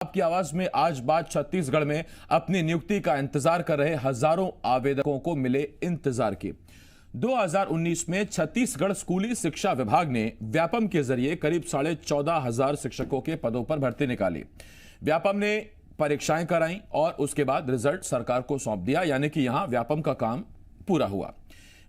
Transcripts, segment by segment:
आपकी आवाज में आज बात छत्तीसगढ़ में अपनी नियुक्ति का इंतजार कर रहे हजारों आवेदकों को मिले इंतजार की। 2019 में छत्तीसगढ़ स्कूली शिक्षा विभाग ने व्यापम के जरिए करीब 14,500 शिक्षकों के पदों पर भर्ती निकाली। व्यापम ने परीक्षाएं कराई और उसके बाद रिजल्ट सरकार को सौंप दिया, यानी कि यहां व्यापम का काम पूरा हुआ।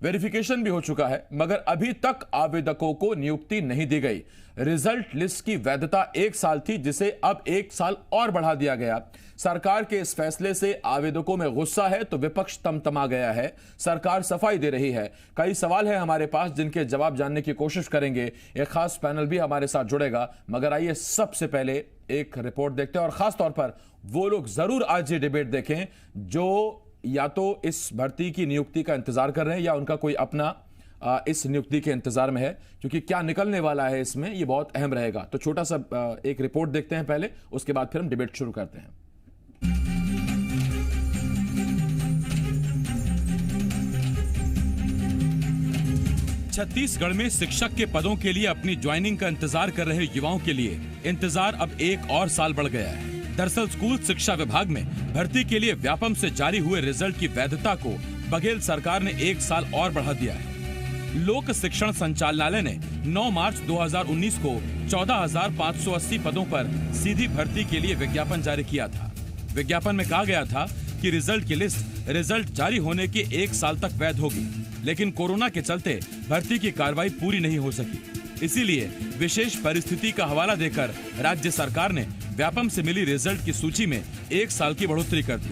वेरिफिकेशन भी हो चुका है, मगर अभी तक आवेदकों को नियुक्ति नहीं दी गई। रिजल्ट लिस्ट की वैधता 1 साल थी, जिसे अब 1 साल और बढ़ा दिया गया। सरकार के इस फैसले से आवेदकों में गुस्सा है तो विपक्ष तमतमा गया है। सरकार सफाई दे रही है। कई सवाल है हमारे पास जिनके जवाब जानने की कोशिश करेंगे। एक खास पैनल भी हमारे साथ जुड़ेगा, मगर आइए सबसे पहले एक रिपोर्ट देखते हैं और खासतौर पर वो लोग जरूर आज ये डिबेट देखें जो या तो इस भर्ती की नियुक्ति का इंतजार कर रहे हैं या उनका कोई अपना इस नियुक्ति के इंतजार में है, क्योंकि क्या निकलने वाला है इसमें ये बहुत अहम रहेगा। तो छोटा सा एक रिपोर्ट देखते हैं पहले, उसके बाद फिर हम डिबेट शुरू करते हैं। छत्तीसगढ़ में शिक्षक के पदों के लिए अपनी ज्वाइनिंग का इंतजार कर रहे युवाओं के लिए इंतजार अब 1 और साल बढ़ गया है। दरअसल स्कूल शिक्षा विभाग में भर्ती के लिए व्यापम से जारी हुए रिजल्ट की वैधता को बघेल सरकार ने 1 साल और बढ़ा दिया है। लोक शिक्षण संचालनालय ने 9 मार्च 2019 को 14,580 पदों पर सीधी भर्ती के लिए विज्ञापन जारी किया था। विज्ञापन में कहा गया था कि रिजल्ट की लिस्ट रिजल्ट जारी होने के 1 साल तक वैध होगी, लेकिन कोरोना के चलते भर्ती की कार्रवाई पूरी नहीं हो सकी। इसीलिए विशेष परिस्थिति का हवाला देकर राज्य सरकार ने व्यापम से मिली रिजल्ट की सूची में 1 साल की बढ़ोतरी कर दी।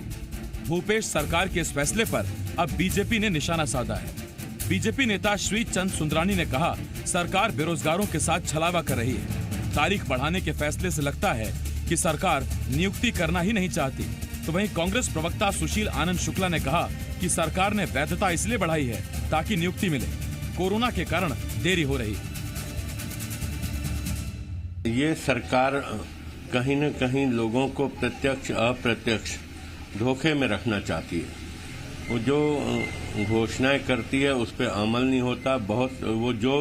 भूपेश सरकार के इस फैसले पर अब बीजेपी ने निशाना साधा है। बीजेपी नेता श्री चंद सुंदरानी ने कहा, सरकार बेरोजगारों के साथ छलावा कर रही है। तारीख बढ़ाने के फैसले से लगता है कि सरकार नियुक्ति करना ही नहीं चाहती। तो वहीं कांग्रेस प्रवक्ता सुशील आनंद शुक्ला ने कहा कि सरकार ने वैधता इसलिए बढ़ाई है ताकि नियुक्ति मिले। कोरोना के कारण देरी हो रही है। ये सरकार कहीं न कहीं लोगों को प्रत्यक्ष अप्रत्यक्ष धोखे में रखना चाहती है। वो जो घोषणाएं करती है उस पर अमल नहीं होता। वो जो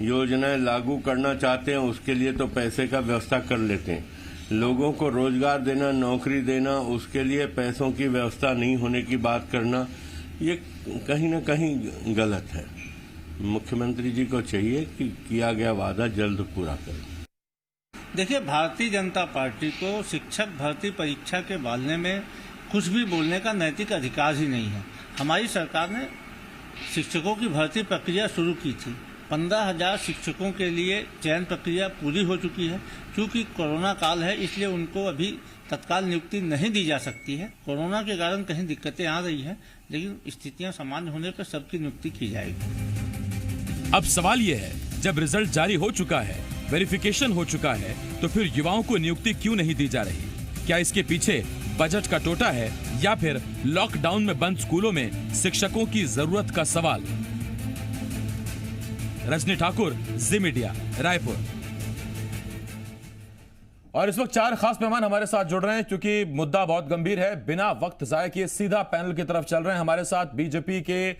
योजनाएं लागू करना चाहते हैं उसके लिए तो पैसे का व्यवस्था कर लेते हैं। लोगों को रोजगार देना, नौकरी देना, उसके लिए पैसों की व्यवस्था नहीं होने की बात करना, ये कहीं न कहीं गलत है। मुख्यमंत्री जी को चाहिए कि किया गया वादा जल्द पूरा करें। देखिए, भारतीय जनता पार्टी को शिक्षक भर्ती परीक्षा के बारे में कुछ भी बोलने का नैतिक अधिकार ही नहीं है। हमारी सरकार ने शिक्षकों की भर्ती प्रक्रिया शुरू की थी। 15,000 शिक्षकों के लिए चयन प्रक्रिया पूरी हो चुकी है। क्योंकि कोरोना काल है, इसलिए उनको अभी तत्काल नियुक्ति नहीं दी जा सकती है। कोरोना के कारण कहीं दिक्कतें आ रही हैं, लेकिन स्थितियां सामान्य होने पर सबकी नियुक्ति की जाएगी। अब सवाल ये है, जब रिजल्ट जारी हो चुका है, वेरिफिकेशन हो चुका है, तो फिर युवाओं को नियुक्ति क्यों नहीं दी जा रही? क्या इसके पीछे बजट का टोटा है या फिर लॉकडाउन में बंद स्कूलों में शिक्षकों की जरूरत का सवाल? रजनी ठाकुर, जी मीडिया, रायपुर। और इस वक्त 4 खास मेहमान हमारे साथ जुड़ रहे हैं क्योंकि मुद्दा बहुत गंभीर है। बिना वक्त जाए किए सीधा पैनल की तरफ चल रहे हैं। हमारे साथ बीजेपी के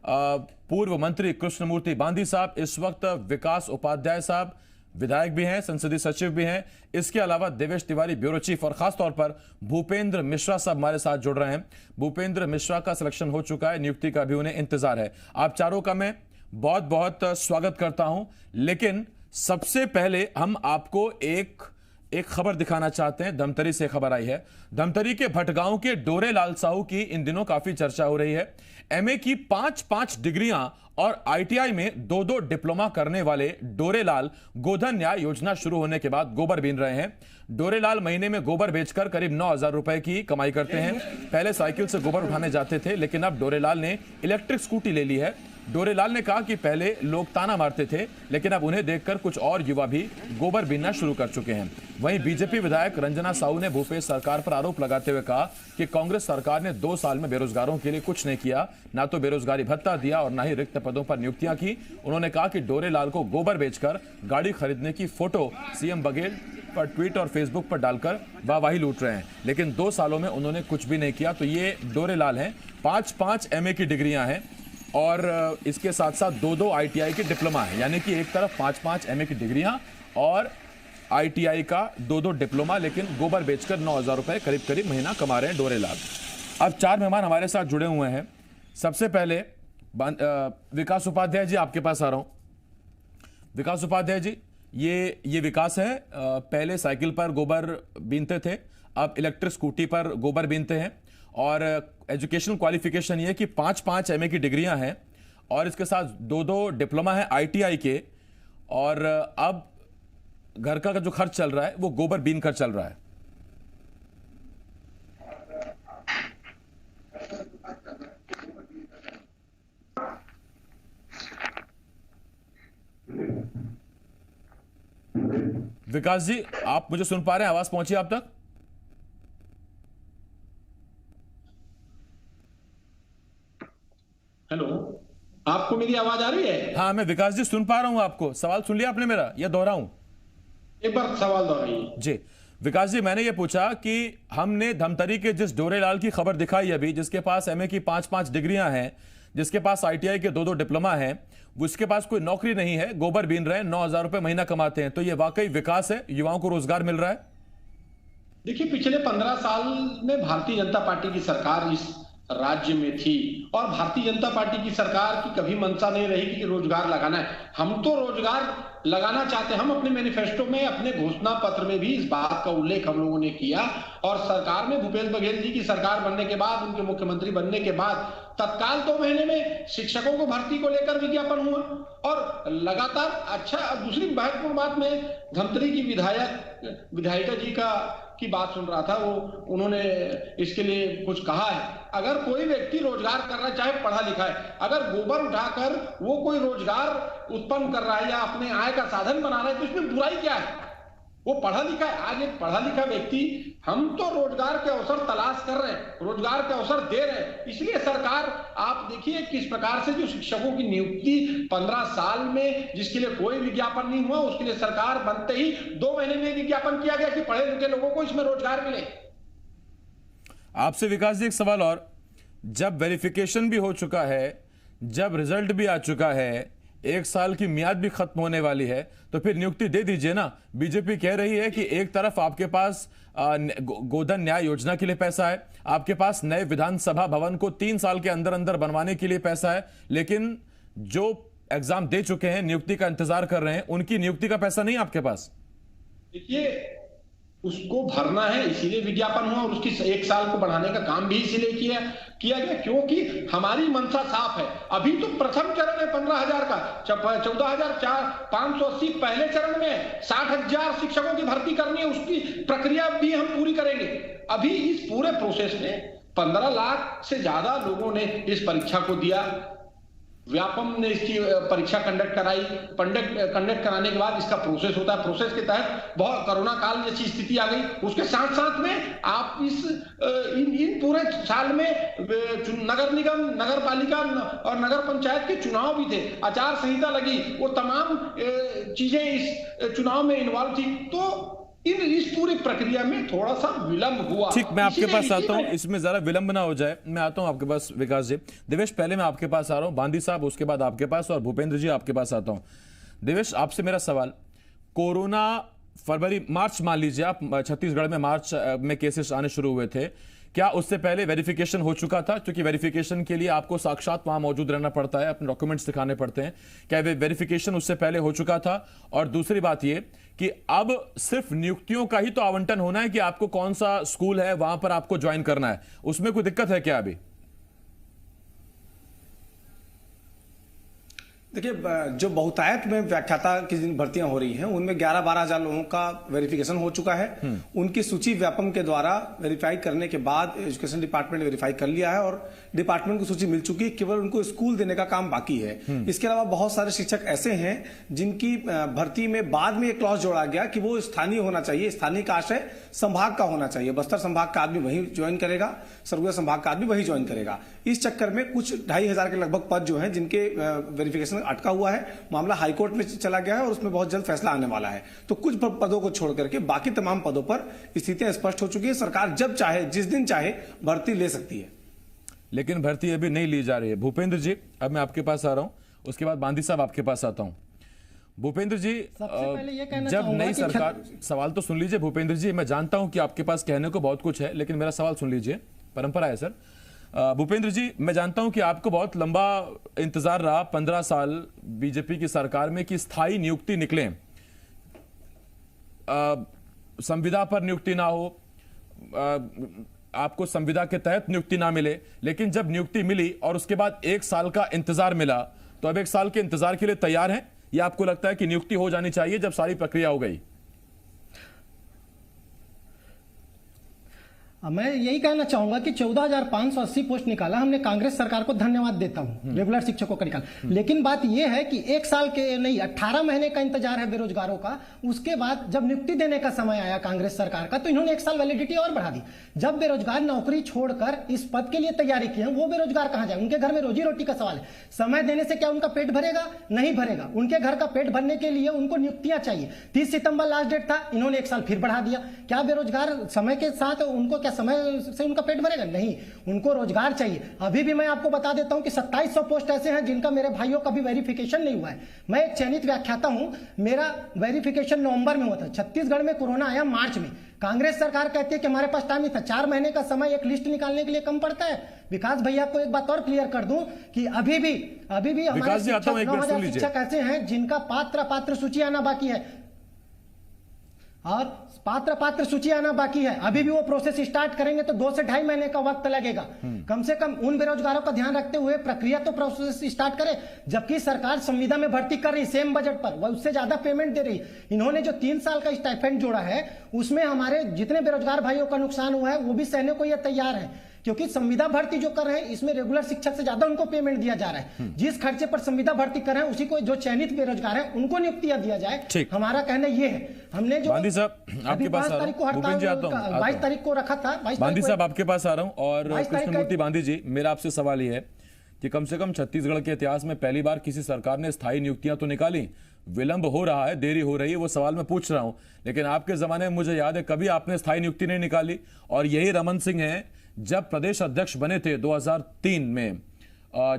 पूर्व मंत्री कृष्णमूर्ति बांधी साहब, इस वक्त विकास उपाध्याय साहब विधायक भी हैं, संसदीय सचिव भी हैं। इसके अलावा देवेश तिवारी ब्यूरो चीफ और खासतौर पर भूपेंद्र मिश्रा साहब हमारे साथ जुड़ रहे हैं। भूपेंद्र मिश्रा का सिलेक्शन हो चुका है, नियुक्ति का भी उन्हें इंतजार है। आप चारों का मैं बहुत बहुत स्वागत करता हूं। लेकिन सबसे पहले हम आपको एक खबर दिखाना चाहते हैं। धमतरी से खबर आई है। धमतरी के भटगांव के डोरे लाल साहू की इन दिनों काफी चर्चा हो रही है। एमए की 5-5 डिग्रियां और आईटीआई में 2-2 डिप्लोमा करने वाले डोरेलाल गोधन न्याय योजना शुरू होने के बाद गोबर बीन रहे हैं। डोरेलाल महीने में गोबर बेचकर करीब 9,000 रुपए की कमाई करते हैं। पहले साइकिल से गोबर उठाने जाते थे, लेकिन अब डोरेलाल ने इलेक्ट्रिक स्कूटी ले ली है। डोरेलाल ने कहा कि पहले लोग ताना मारते थे, लेकिन अब उन्हें देखकर कुछ और युवा भी गोबर बीनना शुरू कर चुके हैं। वहीं बीजेपी विधायक रंजना साहू ने भूपेश सरकार पर आरोप लगाते हुए कहा कि कांग्रेस सरकार ने 2 साल में बेरोजगारों के लिए कुछ नहीं किया, ना तो बेरोजगारी भत्ता दिया और ना ही रिक्त पदों पर नियुक्तियां की। उन्होंने कहा कि डोरेलाल को गोबर बेचकर गाड़ी खरीदने की फोटो सीएम बघेल पर ट्वीट और फेसबुक पर डालकर वाहवाही लूट रहे हैं, लेकिन 2 सालों में उन्होंने कुछ भी नहीं किया। तो ये डोरेलाल हैं। 5-5 एमए की डिग्रियां हैं और इसके साथ साथ 2-2 आईटीआई के डिप्लोमा है, यानी कि एक तरफ 5-5 एमए की डिग्रियां और ITI का 2 डिप्लोमा, लेकिन गोबर बेचकर 9,000 रुपए करीब करीब महीना कमा रहे हैं डोरेलाल। अब 4 मेहमान हमारे साथ जुड़े हुए हैं। सबसे पहले विकास उपाध्याय जी, आपके पास आ रहा हूं। विकास उपाध्याय जी, ये विकास है, पहले साइकिल पर गोबर बीनते थे, अब इलेक्ट्रिक स्कूटी पर गोबर बीनते हैं, और एजुकेशनल क्वालिफिकेशन ये कि 5-5 MA की डिग्रियां हैं, और इसके साथ 2 डिप्लोमा है ITI के, और अब घर का जो खर्च चल रहा है वो गोबर बीन कर चल रहा है। विकास जी, आप मुझे सुन पा रहे हैं? आवाज पहुंची आप तक? हेलो, आपको मेरी आवाज आ रही है? हाँ, मैं विकास जी सुन पा रहा हूं आपको। सवाल सुन लिया आपने मेरा, या दोहराऊं? एक बार सवाल दोहराइए। जी विकास जी, मैंने ये पूछा कि हमने धमतरी के जिस डोरेलाल की खबर दिखाई अभी, जिसके पास MA की 5-5 डिग्रियां हैं, जिसके पास ITI के 2 डिप्लोमा हैं, उसके पास कोई नौकरी नहीं है, गोबर बीन रहे हैं, 9,000 रुपए महीना कमाते हैं, तो ये वाकई विकास है? युवाओं को रोजगार मिल रहा है? देखिए, पिछले 15 साल में भारतीय जनता पार्टी की सरकार इस राज्य में थी, और भारतीय जनता पार्टी की सरकार की कभी मंशा नहीं रही कि रोजगार लगाना है। हम तो रोजगार लगाना चाहते हैं। हम अपने मैनिफेस्टो में, अपने घोषणा पत्र में भी इस बात का उल्लेख हम लोगों ने किया, और सरकार में भूपेश बघेल जी की सरकार बनने के बाद, उनके मुख्यमंत्री बनने के बाद तत्काल 2 महीने में शिक्षकों को भर्ती को लेकर विज्ञापन हुआ, और लगातार अच्छा। दूसरी महत्वपूर्ण बात, में धमतरी की विधायिका जी की बात सुन रहा था, वो उन्होंने इसके लिए कुछ कहा है। अगर कोई व्यक्ति रोजगार करना चाहे, पढ़ा लिखा है, अगर गोबर उठाकर वो कोई रोजगार उत्पन्न कर रहा है या अपने आय का साधन बना रहा है, तो इसमें बुराई क्या है? वो पढ़ा लिखा है। आज एक पढ़ा लिखा व्यक्ति, हम तो रोजगार के अवसर तलाश कर रहे हैं, रोजगार के अवसर दे रहे हैं। इसलिए सरकार, आप देखिए किस प्रकार से जो शिक्षकों की नियुक्ति 15 साल में, जिसके लिए कोई विज्ञापन नहीं हुआ, उसके लिए सरकार बनते ही 2 महीने में विज्ञापन किया गया कि पढ़े लिखे लोगों को इसमें रोजगार मिले। आपसे विकास जी एक सवाल और, जब वेरिफिकेशन भी हो चुका है, जब रिजल्ट भी आ चुका है, 1 साल की मियाद भी खत्म होने वाली है, तो फिर नियुक्ति दे दीजिए ना। बीजेपी कह रही है कि एक तरफ आपके पास गोधन न्याय योजना के लिए पैसा है, आपके पास नए विधानसभा भवन को 3 साल के अंदर अंदर बनवाने के लिए पैसा है, लेकिन जो एग्जाम दे चुके हैं, नियुक्ति का इंतजार कर रहे हैं, उनकी नियुक्ति का पैसा नहीं आपके पास। देखिए, उसको भरना है, इसीलिए विज्ञापन हुआ, और उसकी 1 साल को बढ़ाने का काम भी इसीलिए किया गया, क्योंकि हमारी मंशा साफ है। अभी तो प्रथम चरण है 15,000 का, 14,580 पहले चरण में, 60,000 शिक्षकों की भर्ती करनी है, उसकी प्रक्रिया भी हम पूरी करेंगे। अभी इस पूरे प्रोसेस में 15 लाख से ज्यादा लोगों ने इस परीक्षा को दिया। व्यापम ने इसकी परीक्षा कंडक्ट कराने के बाद इसका प्रोसेस होता है। प्रोसेस के तहत बहुत कोरोना काल जैसी स्थिति आ गई, उसके साथ साथ में आप इन पूरे साल में नगर निगम, नगर पालिका और नगर पंचायत के चुनाव भी थे, आचार संहिता लगी, वो तमाम चीजें इस चुनाव में इन्वॉल्व थी। तो इस पूरी प्रक्रिया में थोड़ा सा विलंब हुआ। ठीक, मैं आपके पास आता हूं, इसमें जरा विलंब ना हो जाए, मैं आता हूं आपके पास विकास जी। देवेश, पहले मैं आपके पास आ रहा हूं, बांदी साहब उसके बाद आपके पास, और भूपेंद्र जी आपके पास आता हूं। देवेश, आपसे मेरा सवाल, कोरोना मार्च मान लीजिए आप, छत्तीसगढ़ में मार्च में केसेस आने शुरू हुए थे, क्या उससे पहले वेरिफिकेशन हो चुका था? क्योंकि वेरिफिकेशन के लिए आपको साक्षात वहां मौजूद रहना पड़ता है, अपने डॉक्यूमेंट्स दिखाने पड़ते हैं। क्या वेरिफिकेशन उससे पहले हो चुका था? और दूसरी बात यह कि अब सिर्फ नियुक्तियों का ही तो आवंटन होना है कि आपको कौन सा स्कूल है वहां पर आपको ज्वाइन करना है, उसमें कोई दिक्कत है क्या अभी? देखिए, जो बहुतायत में व्याख्याता की जिन भर्तियां हो रही हैं, उनमें 11-12 हजार लोगों का वेरिफिकेशन हो चुका है। उनकी सूची व्यापम के द्वारा वेरीफाई करने के बाद एजुकेशन डिपार्टमेंट ने वेरीफाई कर लिया है, और डिपार्टमेंट को सूची मिल चुकी है, केवल उनको स्कूल देने का काम बाकी है। इसके अलावा बहुत सारे शिक्षक ऐसे हैं जिनकी भर्ती में बाद में एक क्लॉज जोड़ा गया कि वो स्थानीय होना चाहिए, स्थानीय का आशय संभाग का होना चाहिए। बस्तर संभाग का आदमी वहीं ज्वाइन करेगा, सरगुजा संभाग का आदमी वहीं ज्वाइन करेगा। इस चक्कर में कुछ 2,500 के लगभग पद जो हैं जिनके वेरिफिकेशन अटका हुआ है, मामला हाईकोर्ट में चला गया है, और उसमें बहुत जल्द फैसला आने वाला है। तो कुछ पदों को छोड़ करके बाकी तमाम पदों पर स्थितियां स्पष्ट हो चुकी है। सरकार जब चाहे, जिस दिन चाहे, भर्ती ले सकती है, लेकिन भर्ती अभी नहीं ली जा रही है। भूपेंद्र जी, अब मैं आपके पास आ रहा हूं, उसके बाद बांदी साहब आपके पास आता हूं। भूपेंद्र जी, सबसे पहले ये कहना जब चाहूंगा नई कि सरकार, सवाल तो सुन लीजिए भूपेंद्र जी, मैं जानता हूं कि आपके पास कहने को बहुत कुछ है, लेकिन मेरा सवाल सुन लीजिए, परंपरा है सर। भूपेंद्र जी, मैं जानता हूं कि आपको बहुत लंबा इंतजार रहा, 15 साल बीजेपी की सरकार में, कि स्थायी नियुक्ति निकले, संविदा पर नियुक्ति ना हो, आपको संविदा के तहत नियुक्ति ना मिले, लेकिन जब नियुक्ति मिली और उसके बाद 1 साल का इंतजार मिला, तो अब 1 साल के इंतजार के लिए तैयार हैं, या आपको लगता है कि नियुक्ति हो जानी चाहिए जब सारी प्रक्रिया हो गई? मैं यही कहना चाहूंगा कि 14,580 पोस्ट निकाला, हमने कांग्रेस सरकार को धन्यवाद देता हूं, रेगुलर शिक्षकों का निकाला। लेकिन बात यह है कि 1 साल के नहीं 18 महीने का इंतजार है बेरोजगारों का। उसके बाद जब नियुक्ति देने का समय आया कांग्रेस सरकार का, तो इन्होंने 1 साल वैलिडिटी और बढ़ा दी। जब बेरोजगार नौकरी छोड़कर इस पद के लिए तैयारी की है, वो बेरोजगार कहां जाए? उनके घर में रोजी रोटी का सवाल है। समय देने से क्या उनका पेट भरेगा? नहीं भरेगा। उनके घर का पेट भरने के लिए उनको नियुक्तियां चाहिए। 30 सितंबर लास्ट डेट था, इन्होंने 1 साल फिर बढ़ा दिया। क्या बेरोजगार समय के साथ उनको क्या समय से उनका पेट भरेगा? नहीं, उनको रोजगार चाहिए। अभी भी मैं आपको बता देता हूं कि 2700 पोस्ट ऐसे हैं जिनका मेरे भाइयों का भी वेरिफिकेशन नहीं हुआ है। मैं एक चयनित व्याख्याता हूं, मेरा वेरिफिकेशन नवंबर में हुआ था। छत्तीसगढ़ में कोरोना आया मार्च में। कांग्रेस सरकार कहती है कि हमारे पास टाइम नहीं था। 4 महीने का समय एक लिस्ट निकालने के लिए कम पड़ता है। विकास भैया को एक बात और क्लियर कर दूं कि अभी भी हमारे 9,000 शिक्षक ऐसे हैं जिनका पात्र सूची आना बाकी है, और पात्र सूची आना बाकी है। अभी भी वो प्रोसेस स्टार्ट करेंगे तो 2 से 2.5 महीने का वक्त लगेगा। कम से कम उन बेरोजगारों का ध्यान रखते हुए प्रक्रिया तो प्रोसेस स्टार्ट करे। जबकि सरकार संविदा में भर्ती कर रही सेम बजट पर, वह उससे ज्यादा पेमेंट दे रही। इन्होंने जो 3 साल का स्टाइपेंड जोड़ा है, उसमें हमारे जितने बेरोजगार भाइयों का नुकसान हुआ है वो भी सहने को यह तैयार है, क्योंकि संविदा भर्ती जो कर रहे हैं इसमें रेगुलर शिक्षक से ज्यादा उनको पेमेंट दिया जा रहा है। जिस खर्चे पर संविदा भर्ती कर रहे हैं उसी को जो चयनित बेरोजगार हैं उनको नियुक्तियां दिया जाए। हमारा कहना ये है, हमने जो बांदी साहब आपके पास आ रहा हूं, 22 तारीख को रखा था। बांदी साहब आपके पास आ रहा हूं, और कृष्णमूर्ति बांदी जी, मेरा आपसे सवाल ये है कि कम से कम छत्तीसगढ़ के इतिहास में पहली बार किसी सरकार ने स्थायी नियुक्तियां तो निकाली, विलंब हो रहा है, देरी हो रही है, वो सवाल मैं पूछ रहा हूं, लेकिन आपके जमाने में मुझे याद है कभी आपने स्थायी नियुक्ति नहीं निकाली। और यही रमन सिंह हैं, जब प्रदेश अध्यक्ष बने थे 2003 में,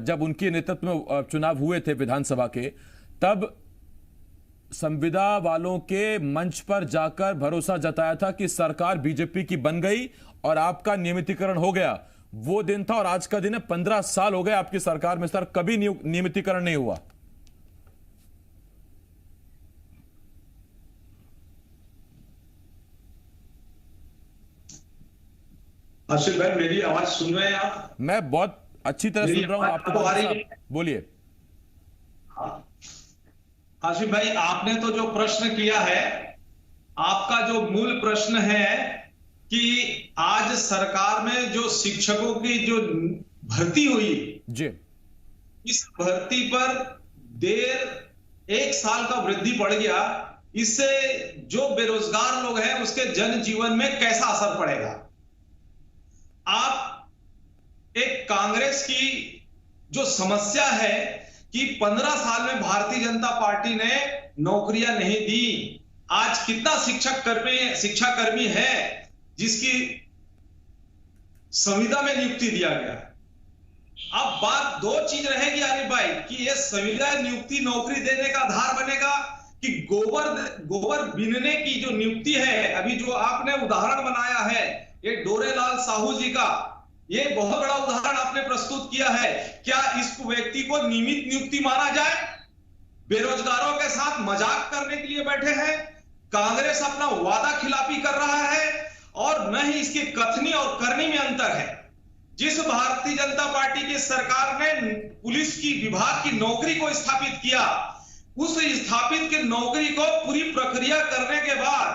जब उनके नेतृत्व में चुनाव हुए थे विधानसभा के, तब संविदा वालों के मंच पर जाकर भरोसा जताया था कि सरकार बीजेपी की बन गई और आपका नियमितीकरण हो गया। वो दिन था और आज का दिन है। 15 साल हो गए आपकी सरकार में, सर, कभी नियमितीकरण नहीं हुआ। आसिफ भाई, मेरी आवाज सुन रहे हैं आप? मैं बहुत अच्छी तरह सुन रहा हूं आपको। बोलिए। आसिफ भाई, आपने तो जो प्रश्न किया है, आपका जो मूल प्रश्न है कि आज सरकार में जो शिक्षकों की जो भर्ती हुई जी, इस भर्ती पर देर 1 साल का वृद्धि बढ़ गया, इससे जो बेरोजगार लोग हैं उसके जनजीवन में कैसा असर पड़ेगा? आप एक कांग्रेस की जो समस्या है कि 15 साल में भारतीय जनता पार्टी ने नौकरियां नहीं दी, आज कितना शिक्षाकर्मी है जिसकी संविदा में नियुक्ति दिया गया। अब बात 2 चीज रहेगी आरिफ भाई, कि ये संविदा नियुक्ति नौकरी देने का आधार बनेगा कि गोबर बीनने की जो नियुक्ति है, अभी जो आपने उदाहरण बनाया है ये डोरेलाल साहू जी का, ये बहुत बड़ा उदाहरण आपने प्रस्तुत किया है। क्या इस व्यक्ति को नियमित नियुक्ति माना जाए? बेरोजगारों के साथ मजाक करने के लिए बैठे हैं। कांग्रेस अपना वादा खिलाफी कर रहा है और न ही इसकी कथनी और करनी में अंतर है। जिस भारतीय जनता पार्टी की सरकार ने पुलिस की विभाग की नौकरी को स्थापित किया, उस स्थापित की नौकरी को पूरी प्रक्रिया करने के बाद,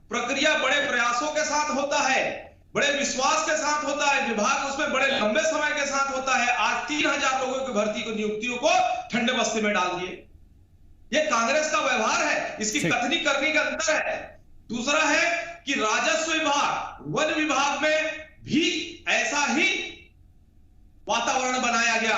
प्रक्रिया बड़े प्रयासों के साथ होता है, बड़े विश्वास के साथ होता है, विभाग उसमें बड़े लंबे समय के साथ होता है। आज 3000 लोगों की भर्ती को, नियुक्तियों को ठंडे बस्ते में डाल दिए। ये कांग्रेस का व्यवहार है, इसकी कथनी करने का अंतर है। दूसरा है कि राजस्व विभाग, वन विभाग में भी ऐसा ही वातावरण बनाया गया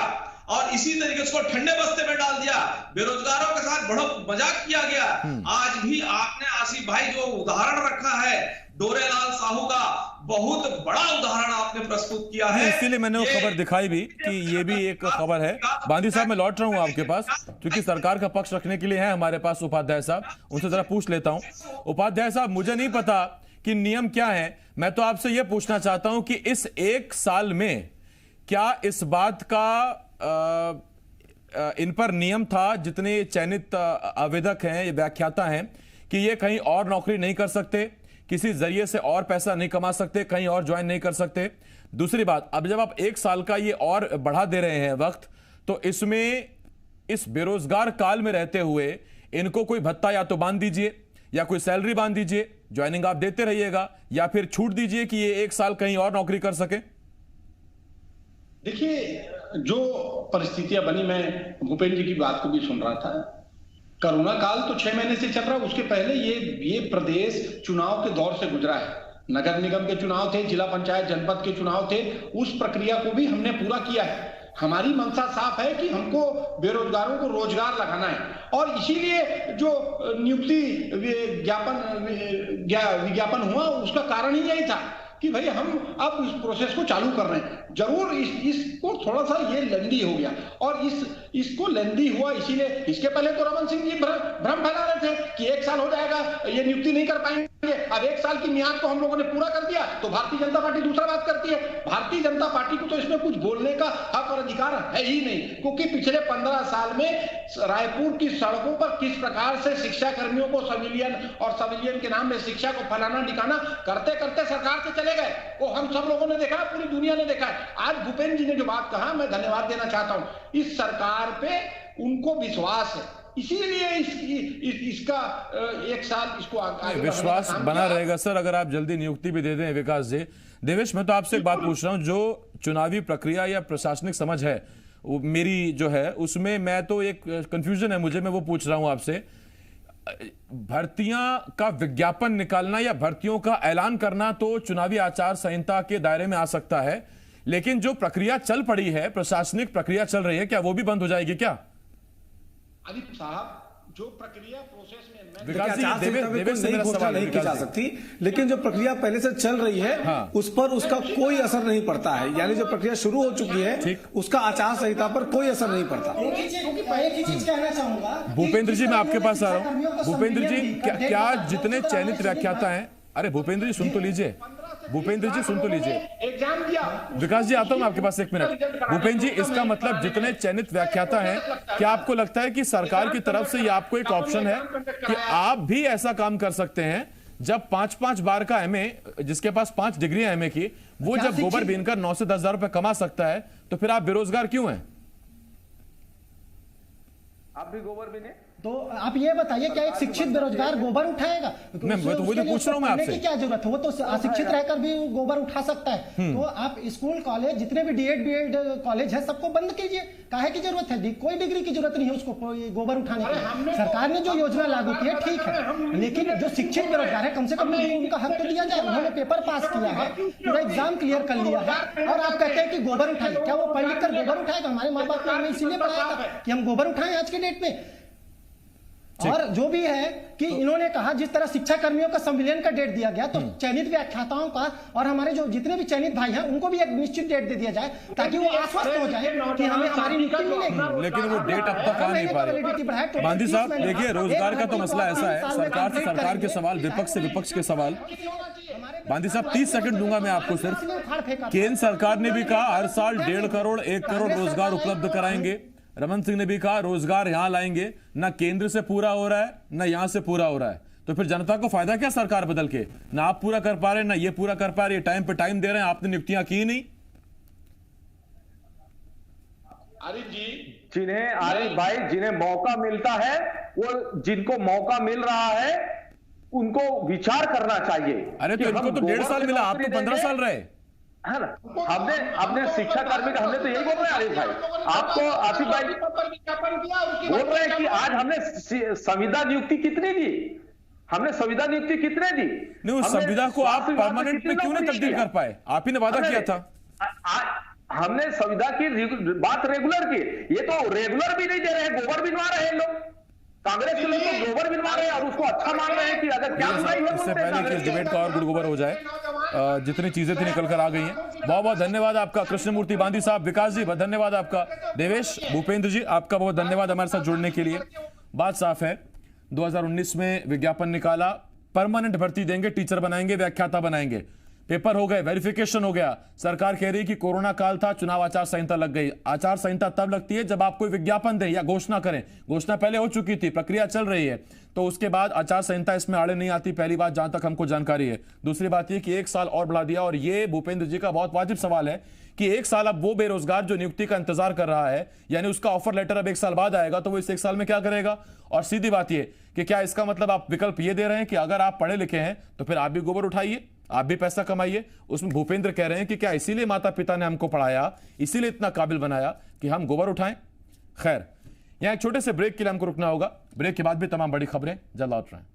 और इसी तरीके से ठंडे बस्ते में डाल दिया। बेरोजगारों के साथ बड़ा मजाक किया गया। आज भी आपने आसिफ भाई जो उदाहरण रखा है, डोरेलाल साहू का बहुत बड़ा उदाहरण आपने प्रस्तुत किया है। इसीलिए मैंने वो खबर दिखाई भी कि ये भी एक खबर है। बांदी साहब, मैं लौट रहा हूं आपके पास, क्योंकि सरकार का पक्ष रखने के लिए है हमारे पास उपाध्याय साहब, उनसे जरा पूछ लेता हूं। उपाध्याय साहब, मुझे नहीं पता कि नियम क्या है, मैं तो आपसे यह पूछना चाहता हूं कि इस एक साल में क्या इस बात का इन पर नियम था, जितने चयनित आवेदक हैं, व्याख्याता हैं, कि ये कहीं और नौकरी नहीं कर सकते, किसी जरिए से और पैसा नहीं कमा सकते, कहीं और ज्वाइन नहीं कर सकते? दूसरी बात, अब जब आप एक साल का ये और बढ़ा दे रहे हैं वक्त, तो इसमें इस बेरोजगार काल में रहते हुए इनको कोई भत्ता या तो बांध दीजिए या कोई सैलरी बांध दीजिए, ज्वाइनिंग आप देते रहिएगा, या फिर छूट दीजिए कि ये एक साल कहीं और नौकरी कर सके। देखिए, जो परिस्थितियां बनी, मैं भूपेंद्र जी की बात को भी सुन रहा था। कोरोना काल तो 6 महीने से चल रहा है, उसके पहले ये प्रदेश चुनाव के दौर से गुजरा है। नगर निगम के चुनाव थे, जिला पंचायत जनपद के चुनाव थे, उस प्रक्रिया को भी हमने पूरा किया है। हमारी मंशा साफ है कि हमको बेरोजगारों को रोजगार लगाना है, और इसीलिए जो नियुक्ति विज्ञापन हुआ, उसका कारण ही यही था कि भाई हम अब इस प्रोसेस को चालू कर रहे हैं। जरूर इसको थोड़ा सा ये लेंदी हो गया, और इसको लेंदी हुआ इसीलिए। इसके पहले तो रमन सिंह जी भ्रम फैला रहे थे कि 1 साल हो जाएगा, ये नियुक्ति नहीं कर पाएंगे। अब 1 साल की मियाद को हम लोगों ने पूरा कर दिया, तो भारतीय जनता पार्टी दूसरा बात करती है। भारतीय जनता पार्टी को तो इसमें कुछ बोलने का हक और अधिकार है ही नहीं, क्योंकि पिछले 15 साल में रायपुर की सड़कों पर किस प्रकार से शिक्षा कर्मियों को सिविलियन के नाम में शिक्षा को फैलाना ढिकाना करते करते सरकार से चले गए, वो हम सब लोगों ने देखा, पूरी दुनिया ने देखा है। आज भूपेंद्र जी ने जो बात कहा, मैं धन्यवाद देना चाहता हूं। इस सरकार पे उनको विश्वास है, इसीलिए इसका 1 साल इसको आगे विश्वास बना रहेगा सर, अगर आप जल्दी नियुक्ति भी दे दें। विकास जी, देवेश, मैं तो आपसे एक बात पूछ रहा हूं, जो चुनावी प्रक्रिया या प्रशासनिक समझ है मेरी जो है, उसमें मैं तो एक कंफ्यूजन है मुझे, मैं वो पूछ रहा हूं आपसे। भर्तियां का विज्ञापन निकालना या भर्तियों का ऐलान करना तो चुनावी आचार संहिता के दायरे में आ सकता है, लेकिन जो प्रक्रिया चल पड़ी है, प्रशासनिक प्रक्रिया चल रही है, क्या वो भी बंद हो जाएगी क्या? आदित्य साहब, जो प्रक्रिया प्रोसेस में विकास जी, देवेश से मेरा सवाल नहीं की जा सकती, लेकिन जो प्रक्रिया पहले से चल रही है, हाँ, उस पर उसका कोई असर नहीं पड़ता है। यानी जो प्रक्रिया शुरू हो चुकी है, उसका आचार संहिता पर कोई असर नहीं पड़ता। भूपेंद्र जी, मैं आपके पास आ रहा हूं। भूपेंद्र जी, क्या जितने चयनित व्याख्याता हैं, अरे भूपेंद्र जी सुन तो लीजिए, भूपेंद्र जी सुन तो लीजिए, एग्जाम दिया। विकास जी, आता हूं मैं आपके पास 1 मिनट। भूपेंद्र जी, इसका मतलब जितने चयनित व्याख्याता हैं, क्या आपको लगता है कि सरकार की तरफ से ये आपको एक ऑप्शन है कि आप भी ऐसा काम कर सकते हैं, जब 5-5 बार का एमए, जिसके पास 5 डिग्री एमए की, वो जब गोबर बीनकर 9 से 10 हजार रुपए कमा सकता है, तो फिर आप बेरोजगार क्यों हैं? आप भी गोबर बीने? तो आप ये बताइए, क्या एक शिक्षित बेरोजगार गोबर उठाएगा? मैं तो वही तो पूछ रहा हूं मैं आपसे। क्या जरूरत है? वो तो अशिक्षित रहकर भी गोबर उठा सकता है। तो आप स्कूल कॉलेज, जितने भी डीएड बीएड कॉलेज है, सबको बंद कीजिए। काहे की जरूरत है? कोई डिग्री की जरूरत नहीं है उसको गोबर उठाने की। सरकार ने जो योजना लागू की है, ठीक है, लेकिन जो शिक्षित बेरोजगार है, कम से कम उनका हक तो दिया जाए। उन्होंने पेपर पास किया है, पूरा एग्जाम क्लियर कर लिया है, और आप कहते हैं कि गोबर उठाइए। क्या वो पढ़ लिख कर गोबर उठाएगा? हमारे माँ बाप ने हमें इसीलिए पढ़ाया था कि हम गोबर उठाएं आज के डेट में। और जो भी है कि इन्होंने कहा, जिस तरह शिक्षा कर्मियों का संविलियन का डेट दिया गया, तो चयनित व्याख्याताओं का और हमारे जो जितने भी चयनित भाई हैं, उनको भी एक निश्चित डेट दे दिया जाए, ताकि वो आश्वस्त हो जाए कि हमें हमारी नियुक्ति मिलेगी। लेकिन वो डेट अब तक आ नहीं पा रही। बांदी साहब, देखिए, रोजगार का तो मसला ऐसा है, सरकार से सरकार के सवाल, विपक्ष से विपक्ष के सवाल। बांदी साहब, 30 सेकंड दूंगा मैं आपको सिर्फ। केंद्र सरकार ने भी कहा हर साल 1.5 करोड़ 1 करोड़ रोजगार उपलब्ध कराएंगे। रमन सिंह ने भी कहा रोजगार यहां लाएंगे। ना केंद्र से पूरा हो रहा है, ना यहां से पूरा हो रहा है, तो फिर जनता को फायदा क्या सरकार बदल के? ना आप पूरा कर पा रहे, ना ये पूरा कर पा रहे, टाइम पे टाइम दे रहे हैं, आपने नियुक्तियां की नहीं। आरिफ जी, आरिफ भाई, जिन्हें मौका मिलता है, वो जिनको मौका मिल रहा है, उनको विचार करना चाहिए। अरे तो इनको तो 1.5 साल मिला, आप तो 15 साल रहे, है ना? हमने अपने शिक्षा कर्मी का, हमने तो यही बोल रहे हैं आरिफ भाई, आपको आसिफ भाई बोल रहे हैं कि आज हमने संविदा नियुक्ति कितनी दी, हमने संविदा नियुक्ति कितने दी? नहीं, उस संविदा को आप परमानेंट में क्यों नहीं तब्दील कर पाए? आप ही ने वादा किया था। हमने संविदा की बात रेगुलर की, ये तो रेगुलर भी नहीं दे रहे हैं, गोबर बिनवा रहे हैं लोग। कांग्रेस के लोग तो गोबर गिनवा रहे हैं और उसको अच्छा मान रहे हैं कि अगर क्या बुराई है इससे पहले कि इस डिबेट का और गुड़गोबर हो जाए, जितनी चीजें थी निकल कर आ गई हैं। बहुत बहुत धन्यवाद आपका कृष्णमूर्ति बांदी साहब, विकास जी बहुत धन्यवाद आपका, देवेश, भूपेंद्र जी आपका बहुत धन्यवाद हमारे साथ जुड़ने के लिए। बात साफ है, 2019 में विज्ञापन निकाला, परमानेंट भर्ती देंगे, टीचर बनाएंगे, व्याख्याता बनाएंगे, पेपर हो गए, वेरिफिकेशन हो गया। सरकार कह रही कि कोरोना काल था, चुनाव आचार संहिता लग गई। आचार संहिता तब लगती है जब आप कोई विज्ञापन दें या घोषणा करें। घोषणा पहले हो चुकी थी, प्रक्रिया चल रही है, तो उसके बाद आचार संहिता इसमें आड़े नहीं आती, पहली बात जहां तक हमको जानकारी है। दूसरी बात यह कि 1 साल और बढ़ा दिया, और ये भूपेंद्र जी का बहुत वाजिब सवाल है कि 1 साल अब वो बेरोजगार जो नियुक्ति का इंतजार कर रहा है, यानी उसका ऑफर लेटर अब 1 साल बाद आएगा, तो वो इस 1 साल में क्या करेगा। और सीधी बात यह कि क्या इसका मतलब आप विकल्प ये दे रहे हैं कि अगर आप पढ़े लिखे हैं तो फिर आप भी गोबर उठाइए, आप भी पैसा कमाइए। उसमें भूपेंद्र कह रहे हैं कि क्या इसीलिए माता पिता ने हमको पढ़ाया, इसीलिए इतना काबिल बनाया कि हम गोबर उठाएं। खैर, यहां एक छोटे से ब्रेक के लिए हमको रुकना होगा, ब्रेक के बाद भी तमाम बड़ी खबरें जल्द लौट रहे हैं।